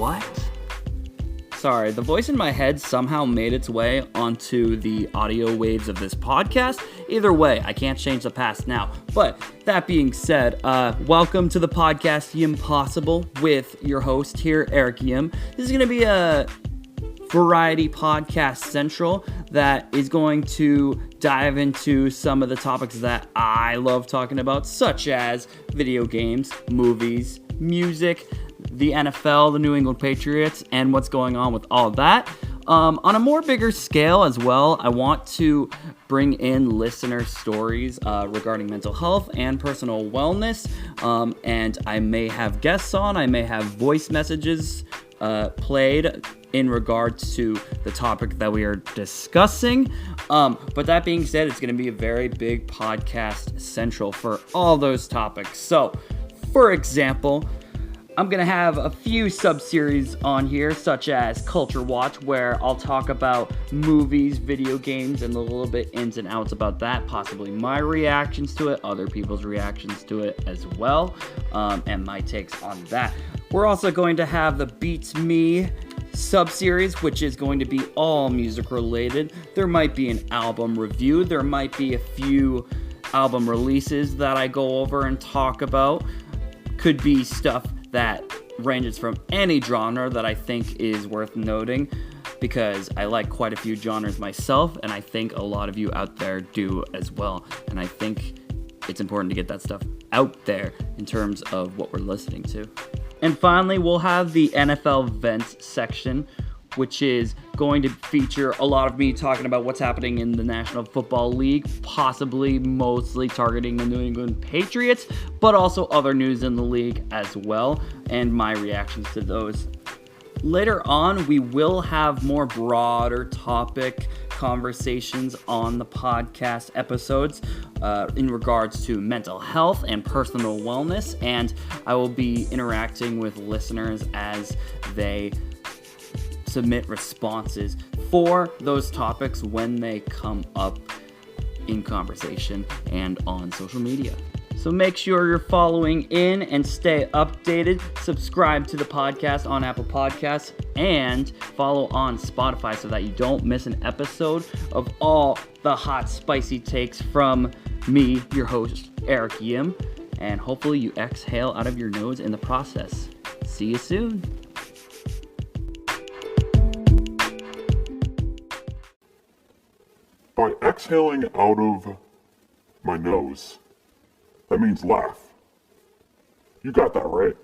What? Sorry, the voice in my head somehow made its way onto the audio waves of this podcast. Either way, I can't change the past now. But that being said, welcome to the podcast Yimpossible with your host here, Eric Yim. This is going to be a variety podcast central that is going to dive into some of the topics that I love talking about, such as video games, movies, music, the NFL, the New England Patriots, and what's going on with all of that. On a more bigger scale as well, I want to bring in listener stories regarding mental health and personal wellness, and I may have guests on, I may have voice messages played in regards to the topic that we are discussing. But that being said, it's going to be a very big podcast central for all those topics. So, for example, I'm going to have a few sub-series on here, such as Culture Watch, where I'll talk about movies, video games, and a little bit ins and outs about that, possibly my reactions to it, other people's reactions to it as well, and my takes on that. We're also going to have the Beats Me sub-series, which is going to be all music related. There might be an album review, there might be a few album releases that I go over and talk about. Could be stuff that ranges from any genre that I think is worth noting, because I like quite a few genres myself, and I think a lot of you out there do as well. And I think it's important to get that stuff out there in terms of what we're listening to. And finally, we'll have the NFL Vents section, which is going to feature a lot of me talking about what's happening in the National Football League, possibly mostly targeting the New England Patriots, but also other news in the league as well, and my reactions to those. Later on, we will have more broader topic conversations on the podcast episodes in regards to mental health and personal wellness, and I will be interacting with listeners as they submit responses for those topics when they come up in conversation and on social media. So make sure you're following in and stay updated. Subscribe to the podcast on Apple Podcasts and follow on Spotify so that you don't miss an episode of all the hot, spicy takes from me, your host, Eric Yim. And hopefully you exhale out of your nose in the process. See you soon. By exhaling out of my nose, that means laugh. You got that right.